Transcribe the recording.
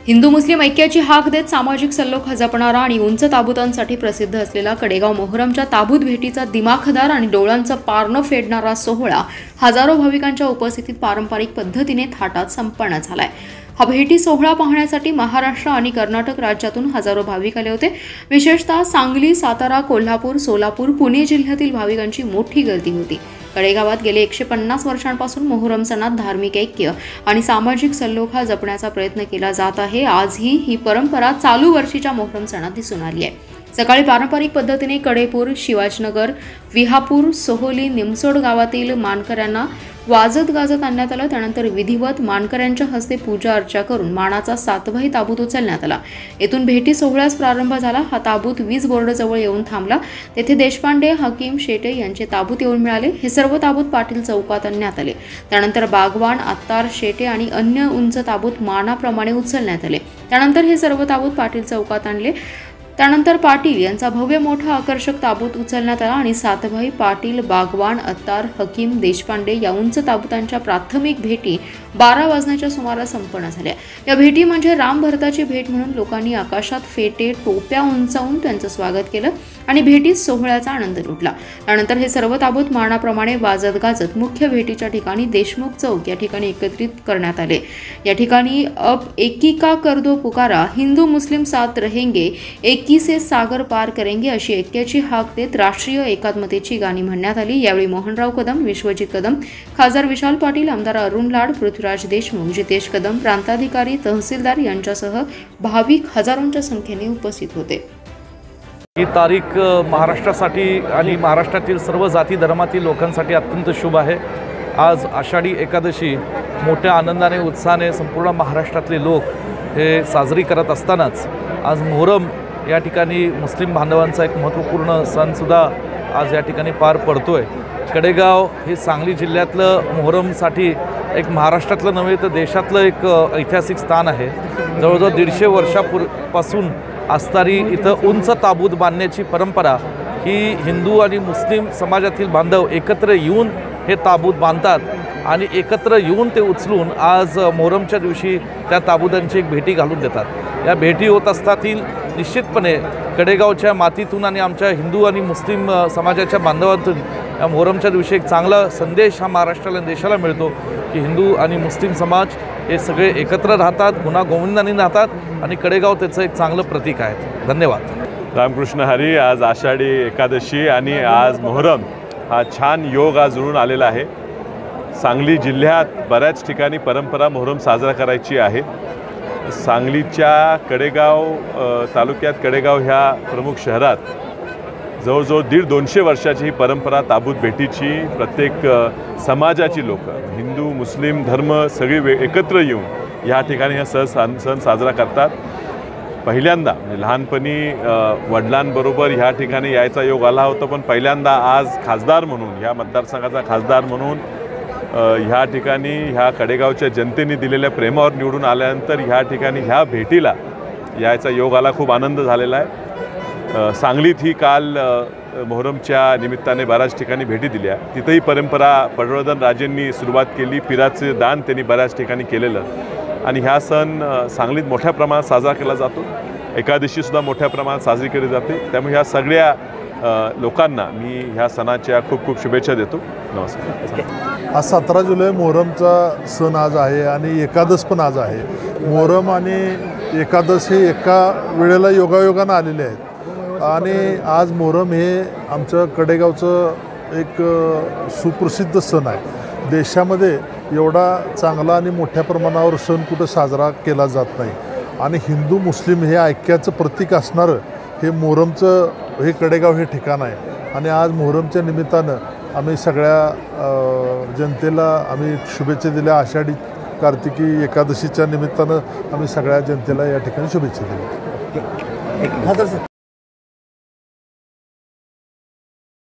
हिंदू मुस्लिम ऐक्याची हाक देत सामाजिक सल्लोखा जपणारा आणि उंच ताबुतांसाठी प्रसिद्ध असलेला कडेगाव मोहरमच्या ताबूत भेटीचा दिमाखदार आणि डोळ्यांचं पारणं फेडणारा सोहळा हजारो भाविकांच्या उपस्थितीत पारंपरिक पद्धतीने थाटात संपन्न झालाय। हा भेटी सोहळा पाहण्यासाठी महाराष्ट्र आणि कर्नाटक राज्यातून हजारो भाविक आले होते। विशेषतः सांगली, सातारा, कोल्हापूर, सोलापूर, पुणे जिल्ह्यातील भाविकांची मोठी गर्दी होती। कडेगावात गेले 150 वर्षांपासून मोहरम सणात धार्मिक ऐक्य आणि सामाजिक सल्लोखा जपण्याचा प्रयत्न केला जात आहे। आजही ही परंपरा चालू वर्षीच्या मोहरम सणात दिसून आली आहे। सकाळी पारंपरिक पद्धतीने कडेपूर, शिवाजीनगर, विहापूर, सोहोली, निमसोड गावातील मानकऱ्यांना वाजत गाजत आणण्यात आलं। त्यानंतर विधिवत मानकऱ्यांच्या हस्ते पूजा अर्चा करून मानाचा सातभाई ताबूत उचलण्यात आला। येथून भेटी सोहळ्यास प्रारंभ झाला। हा ताबूत वीज बोर्ड जवळ येऊन थांबला। तेथे देशपांडे, हकीम, शेटे यांचे ताबूत येऊन मिळाले। हे सर्व ताबूत पाटील चौकात आणण्यात आले। त्यानंतर बागवान, आत्तार, शेटे आणि अन्य उंच ताबूत मानाप्रमाणे उचलण्यात आले। त्यानंतर हे सर्व ताबूत पाटील चौकात आणले। त्यानंतर पाटील यांचा भव्य मोठा आकर्षक ताबूत उचलण्यात आला आणि सातभाई, पाटील, बागवान, अत्तार, हकीम, देशपांडे या उंच ताबूतांच्या प्राथमिक भेटी 12 वाजण्याच्या सुमारास संपन्न झाल्या। या भेटी म्हणजे राम भरताची भेट म्हणून लोकांनी आकाशात फेटे, टोप्या उंचावून त्यांचं स्वागत केलं आणि भेटीत सोहळ्याचा आनंद लुटला। त्यानंतर हे सर्व ताबूत मानाप्रमाणे वाजत गाजत मुख्य भेटीच्या ठिकाणी देशमुख चौक या ठिकाणी एकत्रित करण्यात आले। या ठिकाणी अब एकी का कर दो पुकारा, हिंदू मुस्लिम साथ रहेंगे, एकी से सागर पार करेंगे अशी ऐक्याची हाक देत राष्ट्रीय एकात्मतेची गाणी म्हणण्यात आली। यावेळी मोहनराव कदम, विश्वजित कदम, खासदार विशाल पाटील, आमदार अरुण लाड, पृथ्वीराज देशमुख, जितेश कदम, प्रांताधिकारी, तहसीलदार यांच्यासह भाविक हजारोंच्या संख्येने उपस्थित होते। ही तारीख महाराष्ट्रासाठी आणि महाराष्ट्रातील सर्व जाती धर्मातील लोकांसाठी अत्यंत शुभ आहे। आज आषाढी एकादशी मोठ्या आनंदाने, उत्साहाने संपूर्ण महाराष्ट्रातले लोक हे साजरी करत असतानाच आज मोहरम या ठिकाणी मुस्लिम बांधवांचा एक महत्त्वपूर्ण सणसुद्धा आज या ठिकाणी पार पडतोय। कडेगाव हे सांगली जिल्ह्यातलं मोहरमसाठी एक महाराष्ट्रातलं नव्हे तर देशातलं एक ऐतिहासिक स्थान आहे। जवळजवळ 150 वर्षापासून असणारी इथं उंच ताबूत बांधण्याची परंपरा ही हिंदू आणि मुस्लिम समाजातील बांधव एकत्र येऊन हे ताबूत बांधतात आणि एकत्र येऊन ते उचलून आज मोहरमच्या दिवशी त्या ताबूतांची एक भेटी घालून देतात। या भेटी होत असतातील निश्चितपणे कडेगावच्या मातीतून आणि आमच्या हिंदू आणि मुस्लिम समाजाच्या बांधवांतून या मोहरमच्या दिवशी एक चांगला संदेश हा महाराष्ट्राला देशाला मिळतो की हिंदू आणि मुस्लिम समाज हे सगळे एकत्र राहतात, गुण्यागोविंदाने राहतात आणि कडेगाव त्याचं एक चांगलं प्रतीक आहे। धन्यवाद। रामकृष्ण हरी। आज आषाढी एकादशी आणि आज मोहरम हा छान योग आज जुळून आलेला आहे। सांगली जिल्ह्यात बऱ्याच ठिकाणी परंपरा मोहरम साजरा करायची आहे। सांगलीच्या कडेगाव तालुक्यात कडेगाव ह्या प्रमुख शहरात जवळजवळ 150-200 वर्षाची ही परंपरा ताबूत भेटीची प्रत्येक समाजाची लोक, हिंदू मुस्लिम धर्म सगळी एकत्र येऊन ह्या ठिकाणी हा सण साजरा करतात। पहिल्यांदा म्हणजे लहानपणी वडिलांबरोबर ह्या ठिकाणी यायचा योग आला होता, पण पहिल्यांदा आज खासदार म्हणून, ह्या मतदारसंघाचा खासदार म्हणून ह्या ठिकाणी ह्या कडेगावच्या जनतेने दिलेल्या प्रेमावर निवडून आल्यानंतर ह्या ठिकाणी ह्या भेटीला यायचा योग आला। खूप आनंद झालेला आहे। सांगलीत ही काल मोहरमच्या निमित्ताने बऱ्याच ठिकाणी भेटी दिल्या। तिथंही परंपरा पटवर्धन राजेंनी सुरुवात केली, पिराचे दान त्यांनी बऱ्याच ठिकाणी केलेलं आणि ह्या सण सांगलीत मोठ्या प्रमाणात साजरा केला जातो। एकादशीसुद्धा मोठ्या प्रमाणात साजरी केली जाते। त्यामुळे ह्या सगळ्या लोकांना मी ह्या सणाच्या खूप खूप शुभेच्छा देतो। नमस्कार। आज 17 जुलै मोहरमचा सण आज आहे आणि एकादश पण आज आहे। मोहरम आणि एकादश हे एका वेळेला योगायोगानं आलेले आहेत आणि आज मोहरम हे आमचं कडेगावचं एक सुप्रसिद्ध सण आहे। देशामध्ये एवढा चांगला आणि मोठ्या प्रमाणावर सण कुठं साजरा केला जात नाही आणि हिंदू मुस्लिम हे ऐक्याचं प्रतीक असणारं हे मोहरमचं हे कडेगाव हे ठिकाण आहे आणि आज मोहरमच्या निमित्तानं आम्ही सगळ्या जनतेला आम्ही शुभेच्छा दिल्या। आषाढी कार्तिकी एकादशीच्या निमित्तानं आम्ही सगळ्या जनतेला या ठिकाणी शुभेच्छा दिल्या।